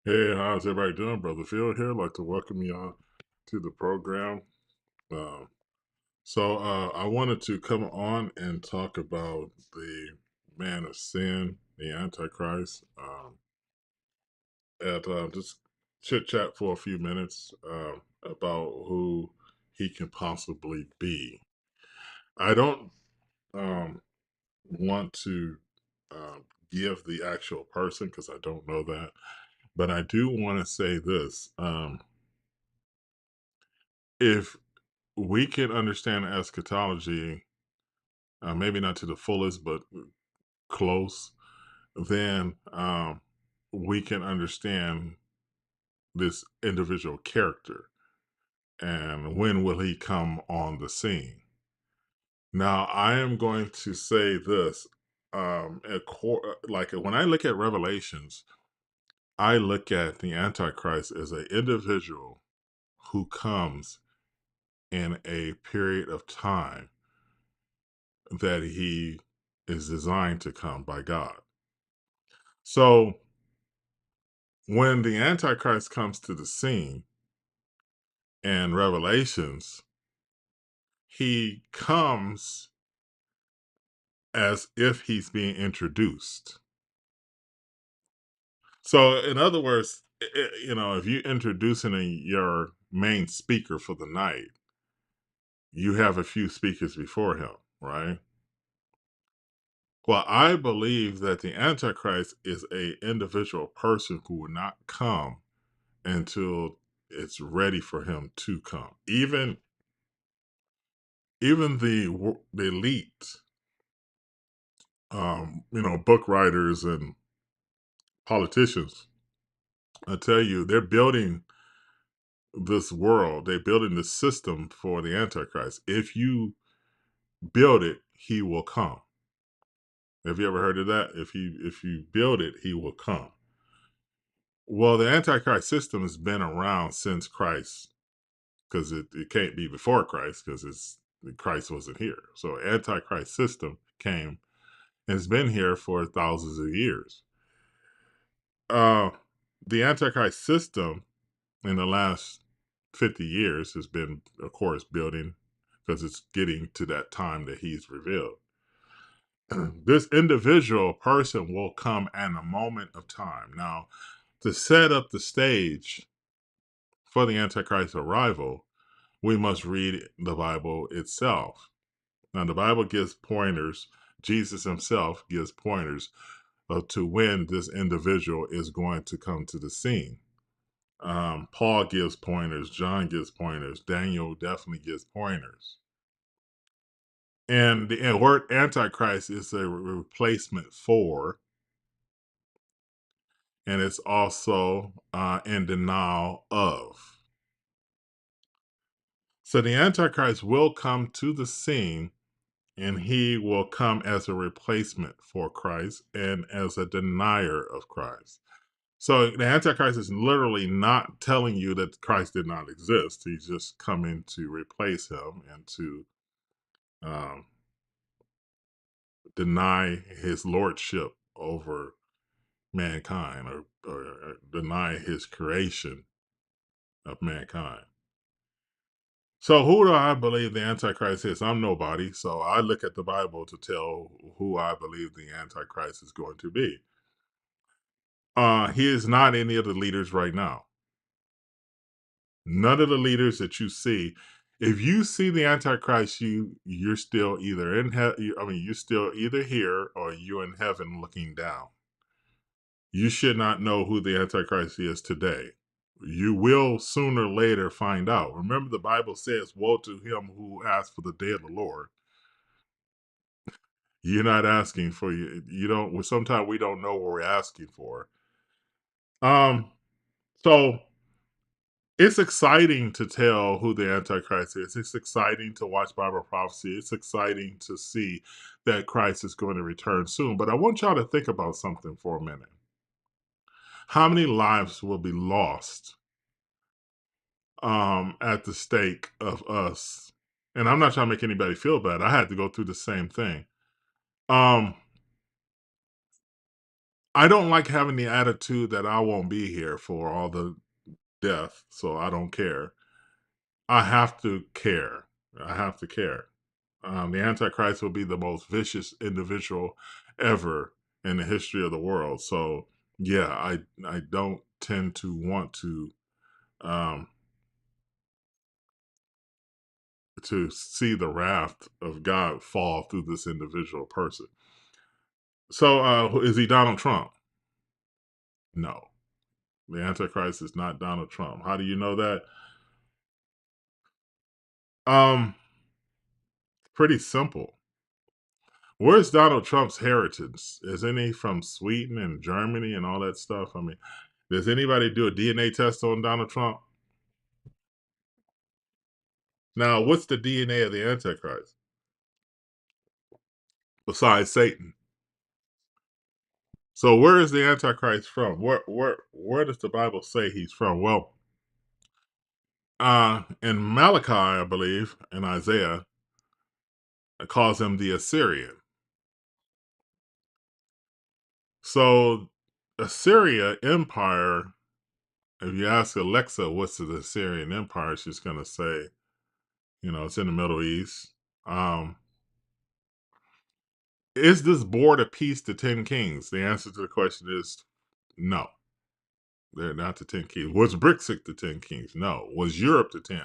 Hey, how's everybody doing? Brother Phil here. I'd like to welcome you on to the program. Um, I wanted to come on and talk about the man of sin, the Antichrist, and just chit chat for a few minutes about who he can possibly be. I don't um, want to um, give the actual person because I don't know that, but I do want to say this. If we can understand eschatology, maybe not to the fullest, but close, then we can understand this individual character and when will he come on the scene. Now, I am going to say this. Like when I look at Revelations, I look at the Antichrist as an individual who comes in a period of time that he is designed to come by God. So when the Antichrist comes to the scene in Revelations, he comes as if he's being introduced. So, in other words, if you're introducing your main speaker for the night, you have a few speakers before him, right? Well, I believe that the Antichrist is a individual person who will not come until it's ready for him to come. Even the elite, book writers and politicians, I tell you, they're building this world. They're building this system for the Antichrist. If you build it, he will come. Have you ever heard of that? If you build it, he will come. Well, the Antichrist system has been around since Christ because it can't be before Christ because Christ wasn't here. So Antichrist system came and has been here for thousands of years. Uh, the Antichrist system in the last 50 years has been, of course, building because it's getting to that time that he's revealed. This individual person will come at a moment of time. Now, to set up the stage for the Antichrist arrival, we must read the Bible itself. Now, the Bible gives pointers. Jesus himself gives pointers to when this individual is going to come to the scene. Paul gives pointers, John gives pointers, Daniel definitely gives pointers. And the word Antichrist is a replacement for, and it's also in denial of. So the Antichrist will come to the scene and he will come as a replacement for Christ and as a denier of Christ. So the Antichrist is literally not telling you that Christ did not exist. He's just coming to replace him and to um, deny his lordship over mankind or deny his creation of mankind. So who do I believe the Antichrist is? I'm nobody. So I look at the Bible to tell who I believe the Antichrist is going to be. He is not any of the leaders right now. None of the leaders that you see. If you see the Antichrist, you're still either in heaven. I mean, you're still either here or you're in heaven looking down. You should not know who the Antichrist is today. You will sooner or later find out. Remember, the Bible says, "Woe to him who asks for the day of the Lord." You're not asking for you. You don't. Well, sometimes we don't know what we're asking for. Um. So it's exciting to tell who the Antichrist is. It's exciting to watch Bible prophecy. It's exciting to see that Christ is going to return soon. But I want y'all to think about something for a minute. How many lives will be lost at the stake of us? And I'm not trying to make anybody feel bad. I had to go through the same thing. Um, I don't like having the attitude that I won't be here for all the death, so I don't care. I have to care. I have to care. The Antichrist will be the most vicious individual ever in the history of the world. So yeah, I don't tend to want um, to see the wrath of God fall through this individual person. So is he Donald Trump? No, the Antichrist is not Donald Trump. How do you know that? Um, Pretty simple. Where's Donald Trump's heritage? Isn't he from Sweden and Germany and all that stuff? I mean, does anybody do a DNA test on Donald Trump? Now, what's the DNA of the Antichrist besides Satan? So, where is the Antichrist from? Where does the Bible say he's from? Well, in Malachi, I believe, and Isaiah, it calls him the Assyrian. So, Assyria Empire. If you ask Alexa, what's the Assyrian Empire, she's going to say, it's in the Middle East. Um, is this board of peace the 10 kings? The answer to the question is no. They're not the 10 kings. Was BRICS the 10 kings? No. Was Europe the 10?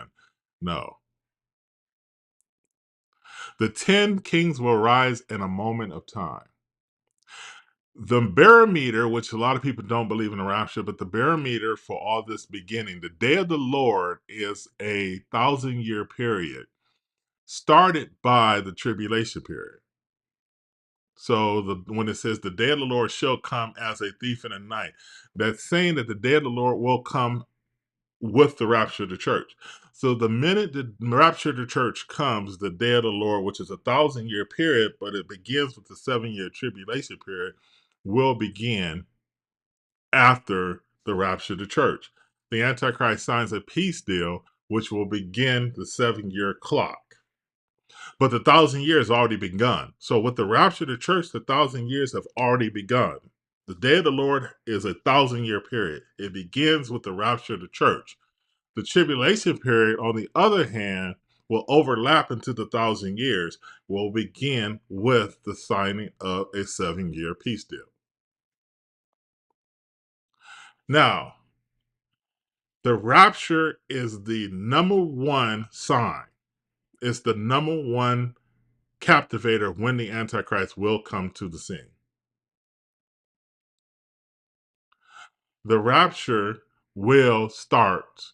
No. The 10 kings will rise in a moment of time. The barometer, which a lot of people don't believe in the rapture, but the barometer for all this beginning, the day of the Lord is a 1,000-year period started by the tribulation period. So when it says the day of the Lord shall come as a thief in the night, that's saying that the day of the Lord will come with the rapture of the church. So the minute the rapture of the church comes, the day of the Lord, which is a 1,000-year period, but it begins with the 7-year tribulation period, will begin after the rapture of the church. The Antichrist signs a peace deal, which will begin the 7-year clock. But the 1,000 years already begun. So with the rapture of the church, the 1,000 years have already begun. The day of the Lord is a 1,000-year period. It begins with the rapture of the church. The tribulation period, on the other hand, will overlap into the 1,000 years, will begin with the signing of a 7-year peace deal. Now, the rapture is the number one sign. It's the number one captivator when the Antichrist will come to the scene. The rapture will start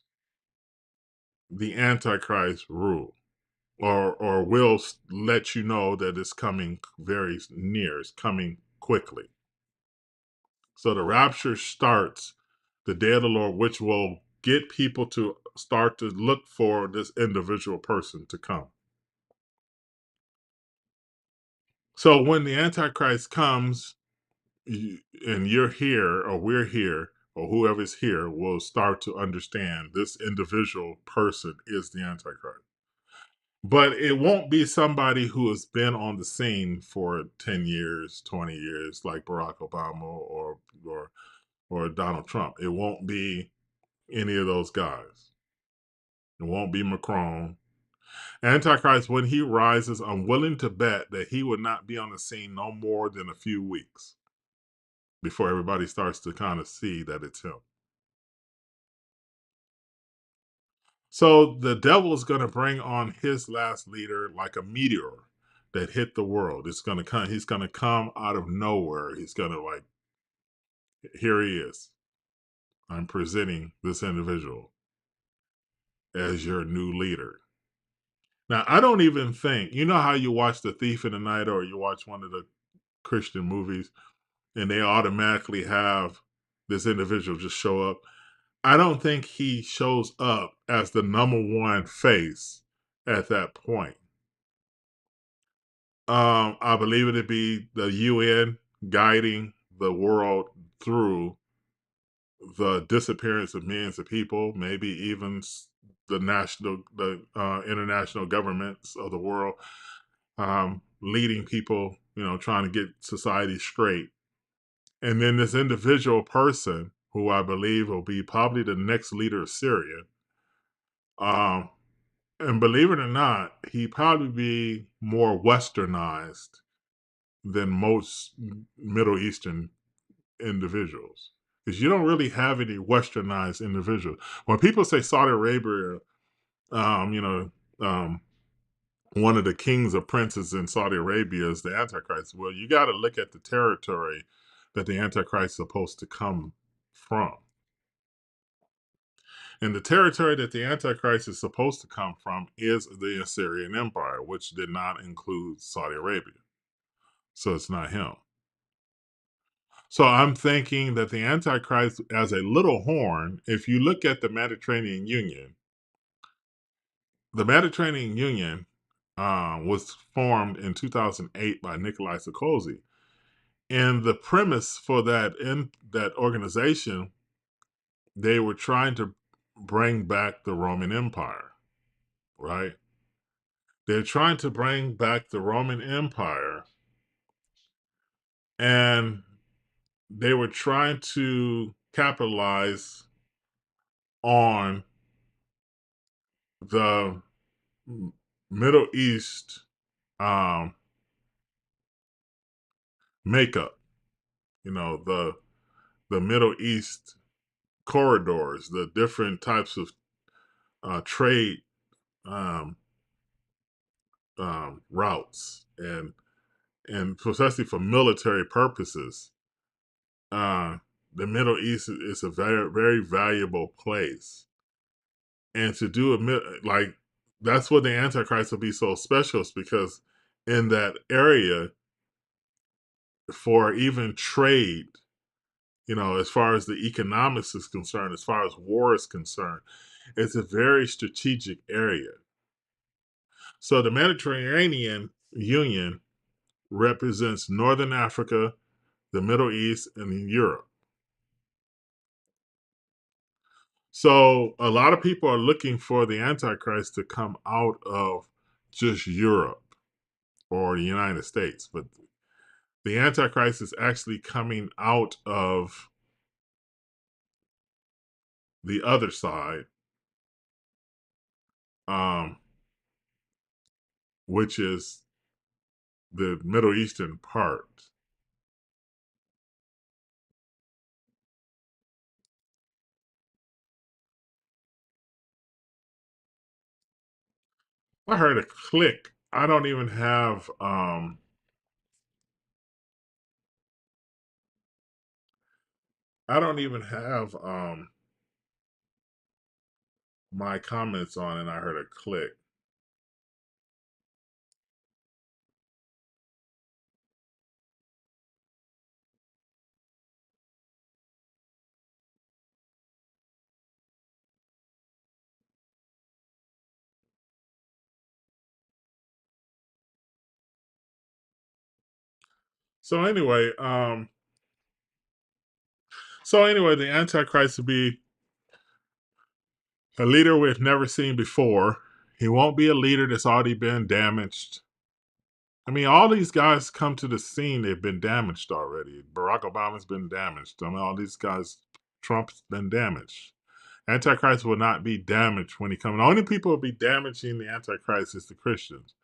the Antichrist rule, or will let you know that it's coming very near, it's coming quickly. So the rapture starts the day of the Lord, which will get people to start to look for this individual person to come. So when the Antichrist comes, and you're here, or we're here, or whoever's here will start to understand this individual person is the Antichrist. But it won't be somebody who has been on the scene for 10 years, 20 years, like Barack Obama or Donald Trump. It won't be any of those guys. It won't be Macron. Antichrist, when he rises, I'm willing to bet that he would not be on the scene no more than a few weeks before everybody starts to kind of see that it's him. So the devil is going to bring on his last leader like a meteor that hit the world. It's going to come. He's going to come out of nowhere. He's going to here he is. I'm presenting this individual as your new leader. Now, I don't even think, how you watch The Thief in the Night or you watch one of the Christian movies and they automatically have this individual just show up. I don't think he shows up as the number one face at that point. I believe it to be the UN guiding the world through the disappearance of millions of people, maybe even the international governments of the world, leading people, trying to get society straight. And then this individual person, who I believe will be probably the next leader of Syria, um, and believe it or not, he probably be more westernized than most Middle Eastern individuals. Because you don't really have any westernized individuals. When people say Saudi Arabia, um, you know, um, one of the kings or princes in Saudi Arabia is the Antichrist. Well, you got to look at the territory that the Antichrist is supposed to come from. And the territory that the Antichrist is supposed to come from is the Assyrian Empire, which did not include Saudi Arabia. So it's not him. So I'm thinking that the Antichrist, as a little horn, if you look at the Mediterranean Union was formed in 2008 by Nikolai Sarkozy. And the premise for that organization, they were trying to bring back the Roman Empire, right? They're trying to bring back the Roman Empire, and they were trying to capitalize on the Middle East um, makeup. The Middle East corridors, the different types of trade um, routes, and especially for military purposes. Uh, the Middle East is a very, very valuable place, and to do like that's what the Antichrist will be so special, is because in that area, for even trade, as far as the economics is concerned, as far as war is concerned, it's a very strategic area. So the Mediterranean Union represents Northern Africa, the Middle East, and Europe. So a lot of people are looking for the Antichrist to come out of just Europe or the United States, but the Antichrist is actually coming out of the other side, um, which is the Middle Eastern part. I heard a click. I don't even have my comments on, and I heard a click. So anyway, the Antichrist will be a leader we've never seen before. He won't be a leader that's already been damaged. I mean, all these guys come to the scene, they've been damaged already. Barack Obama's been damaged. I mean, all these guys, Trump's been damaged. Antichrist will not be damaged when he comes. The only people who will be damaging the Antichrist is the Christians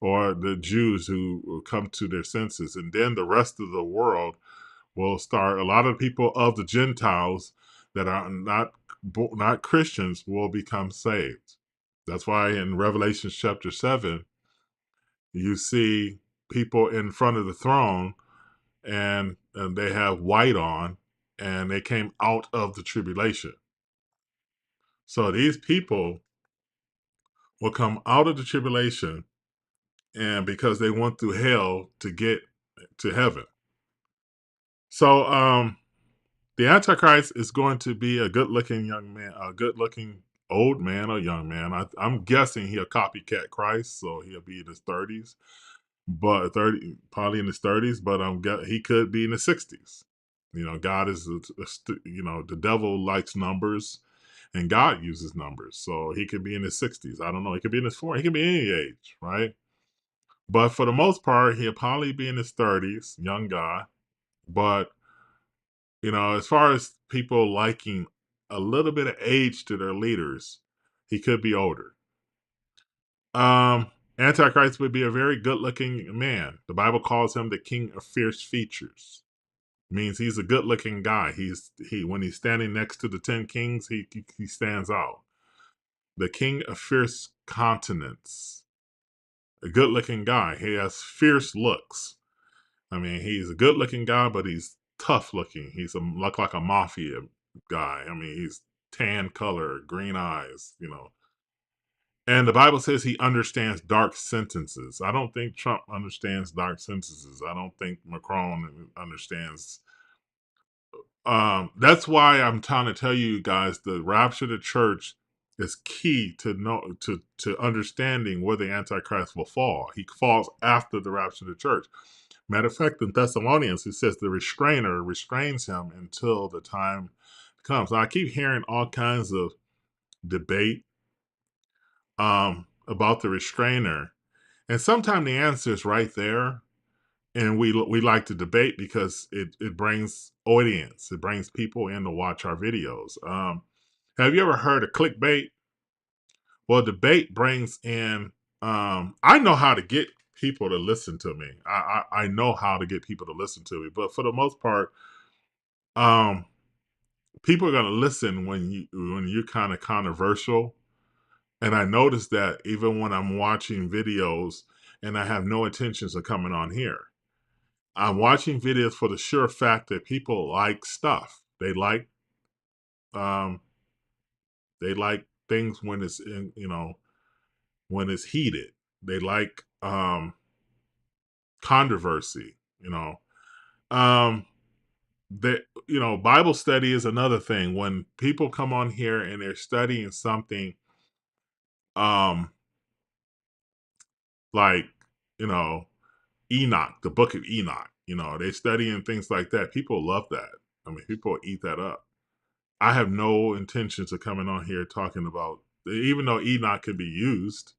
or the Jews who will come to their senses. And then the rest of the world will start. A lot of people of the Gentiles that are not Christians will become saved. That's why in Revelation chapter 7, you see people in front of the throne, and they have white on, and they came out of the tribulation. So these people will come out of the tribulation, and because they went through hell to get to heaven. So the Antichrist is going to be a good-looking young man, a good-looking old man or young man. I'm guessing he'll copycat Christ, so he'll be in his 30s, but 30, probably in his 30s. But he could be in his 60s. God is, the devil likes numbers, and God uses numbers, so he could be in his 60s. I don't know. He could be in his 40s. He could be any age, right? But for the most part, he'll probably be in his 30s, young guy. But As far as people liking a little bit of age to their leaders, he could be older. Antichrist would be a very good-looking man. The Bible calls him the king of fierce features. Means he's a good-looking guy. He when he's standing next to the 10 kings, he stands out. The king of fierce countenance. A good-looking guy. He has fierce looks. I mean, he's a good-looking guy, but he's tough-looking. He's look like a mafia guy. I mean, he's tan color, green eyes. And the Bible says he understands dark sentences. I don't think Trump understands dark sentences. I don't think Macron understands. That's why I'm trying to tell you guys the rapture of the church is key to know to understanding where the Antichrist will fall. He falls after the rapture of the church. Matter of fact, in Thessalonians, it says the restrainer restrains him until the time comes. Now, I keep hearing all kinds of debate about the restrainer, and sometimes the answer is right there. And we like to debate because it brings audience, it brings people in to watch our videos. Have you ever heard of clickbait? Well, debate brings in. I know how to get people to listen to me. I know how to get people to listen to me, but for the most part, um, people are going to listen when you're kind of controversial. And I notice that even when I'm watching videos and I have no intentions of coming on here. I'm watching videos for the sure fact that people like stuff. Um they like things when it's when it's heated. They like controversy, you know. Um that Bible study is another thing. When people come on here and they're studying something um like, you know, Enoch, the book of Enoch, they're studying things like that. People love that. I mean, people eat that up. I have no intentions of coming on here talking about, even though Enoch can be used.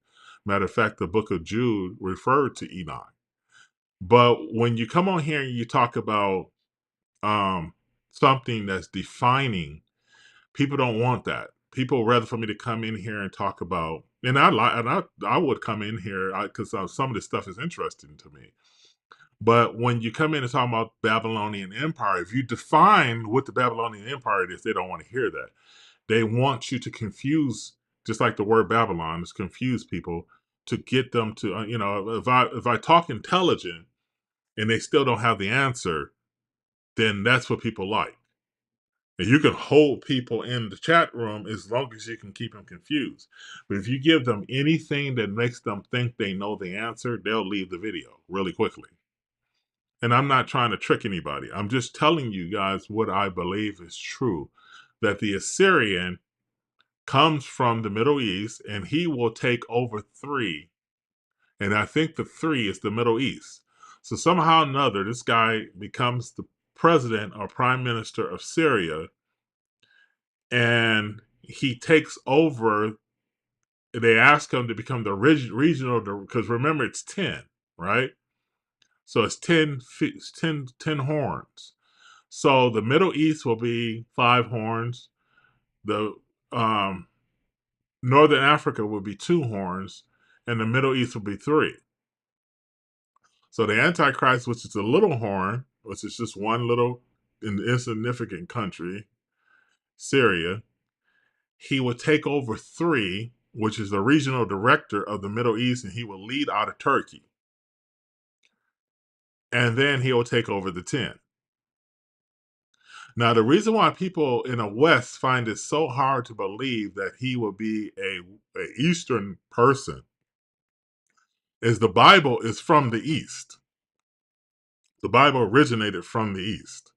Matter of fact, the book of Jude referred to Enoch. But when you come on here and you talk about um, something that's defining, people don't want that. People rather for me to come in here and talk about, and I would come in here because some of this stuff is interesting to me. But when you come in and talk about Babylonian Empire, if you define what the Babylonian Empire is, they don't want to hear that. They want you to confuse, just like the word Babylon is confuse people to get them to, if I talk intelligent and they still don't have the answer, then that's what people like. And you can hold people in the chat room as long as you can keep them confused. But if you give them anything that makes them think they know the answer, they'll leave the video really quickly. And I'm not trying to trick anybody. I'm just telling you guys what I believe is true, that the Assyrian comes from the Middle East and he will take over three. And I think the three is the Middle East. So somehow or another, this guy becomes the president or prime minister of Syria and he takes over. They ask him to become the regional, because remember, it's 10, right? So it's 10 horns. So the Middle East will be 5 horns. The Northern Africa will be 2 horns, and the Middle East will be 3. So the Antichrist, which is a little horn, which is just one little insignificant country, Syria, he will take over 3, which is the regional director of the Middle East, and he will lead out of Turkey. And then he will take over the 10. Now, the reason why people in the West find it so hard to believe that he will be a Eastern person is the Bible is from the East. The Bible originated from the East.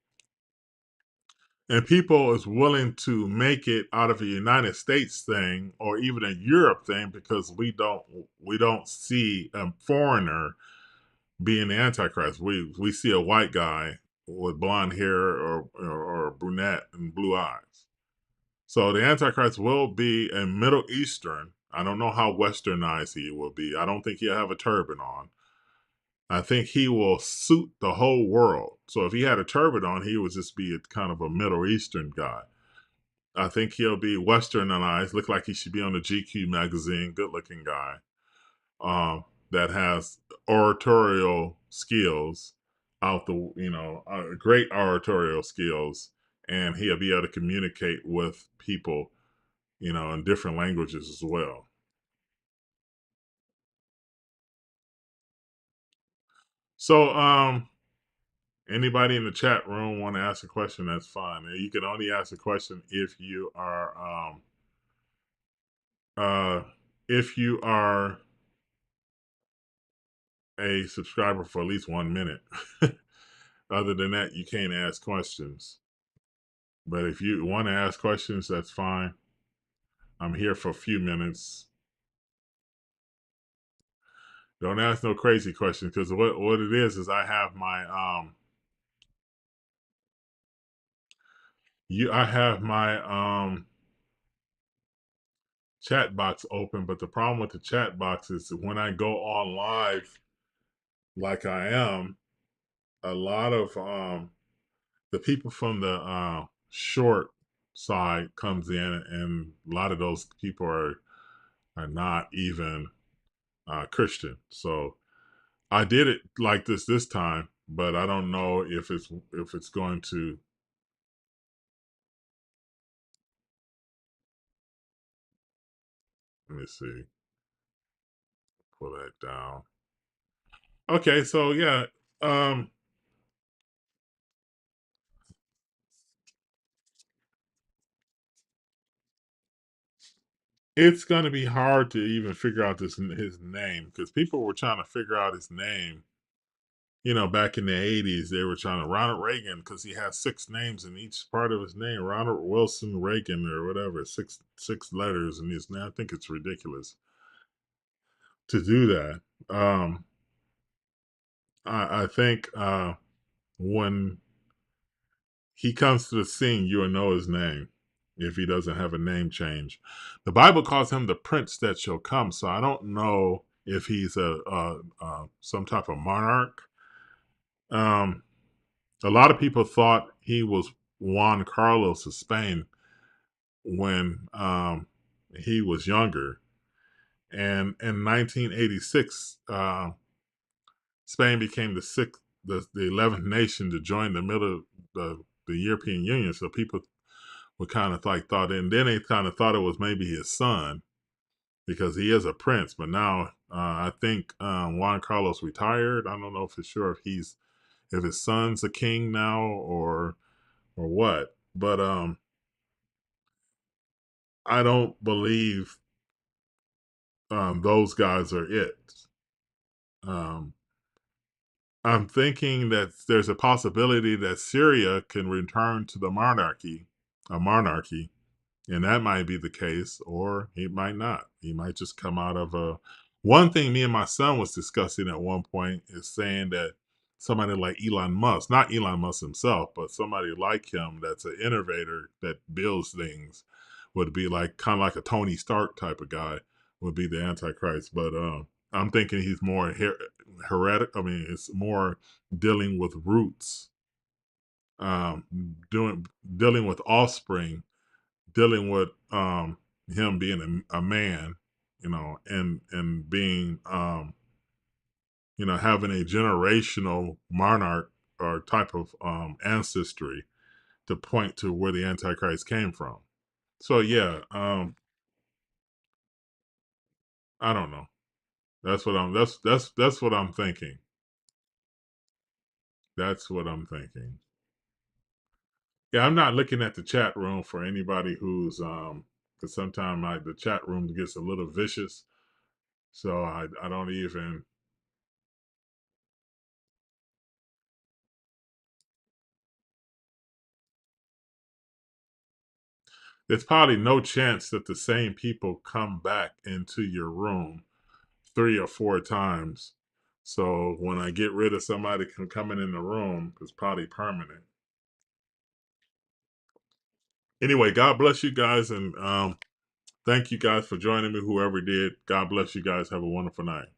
And people is willing to make it out of a United States thing or even a Europe thing because we don't see a foreigner being the Antichrist. We see a white guy with blonde hair or brunette and blue eyes. So the Antichrist will be a Middle Eastern. I don't know how westernized he will be. I don't think he'll have a turban on. I think he will suit the whole world. So if he had a turban on, he would just be a kind of a Middle Eastern guy. I think he'll be westernized, look like he should be on the GQ magazine, good looking guy, that has oratorial skills great oratorial skills, and he'll be able to communicate with people, in different languages as well. So, anybody in the chat room want to ask a question? That's fine. You can only ask a question uh, if you are a subscriber for at least 1 minute. Other than that, you can't ask questions. But if you want to ask questions, that's fine. I'm here for a few minutes. Don't ask no crazy questions, because what it is I have my chat box open, but the problem with the chat box is that when I go on live like I am, a lot of the people from the short side comes in, and a lot of those people are not even Christian. So I did it like this time, but I don't know if it's going to. Let me see. Pull that down. Okay, so yeah, um, it's going to be hard to even figure out his name, because people were trying to figure out his name. Back in the '80s, they were trying to Ronald Reagan, because he has 6 names in each part of his name. Ronald Wilson Reagan or whatever, six letters in his name. I think it's ridiculous to do that. I think when he comes to the scene, you will know his name if he doesn't have a name change. The Bible calls him the prince that shall come. So I don't know if he's some type of monarch. Um, a lot of people thought he was Juan Carlos of Spain when he was younger. And in 1986, Spain became the 11th nation to join the European Union. So people would kind of like thought, and then they kind of thought it was maybe his son, because he is a prince. But now I think Juan Carlos retired. I don't know for sure if his son's a king now or what. But I don't believe those guys are it. Um, I'm thinking that there's a possibility that Syria can return to a monarchy, and that might be the case, or he might not. He might just come out of a. One thing me and my son was discussing at one point is saying that somebody like Elon Musk, not Elon Musk himself, but somebody like him that's an innovator that builds things, would be like kind of like a Tony Stark type of guy, would be the Antichrist. But I'm thinking he's more heretic. I mean, it's more dealing with roots, um, doing dealing with offspring, dealing with him being a man, and being having a generational monarch or type of ancestry to point to where the Antichrist came from. So yeah, I don't know. That's what I'm thinking. That's what I'm thinking. Yeah, I'm not looking at the chat room for anybody who's because sometimes the chat room gets a little vicious, so I don't even. There's probably no chance that the same people come back into your room 3 or 4 times. So when I get rid of somebody coming in the room, it's probably permanent. Anyway, God bless you guys, and thank you guys for joining me. Whoever did, God bless you guys. Have a wonderful night.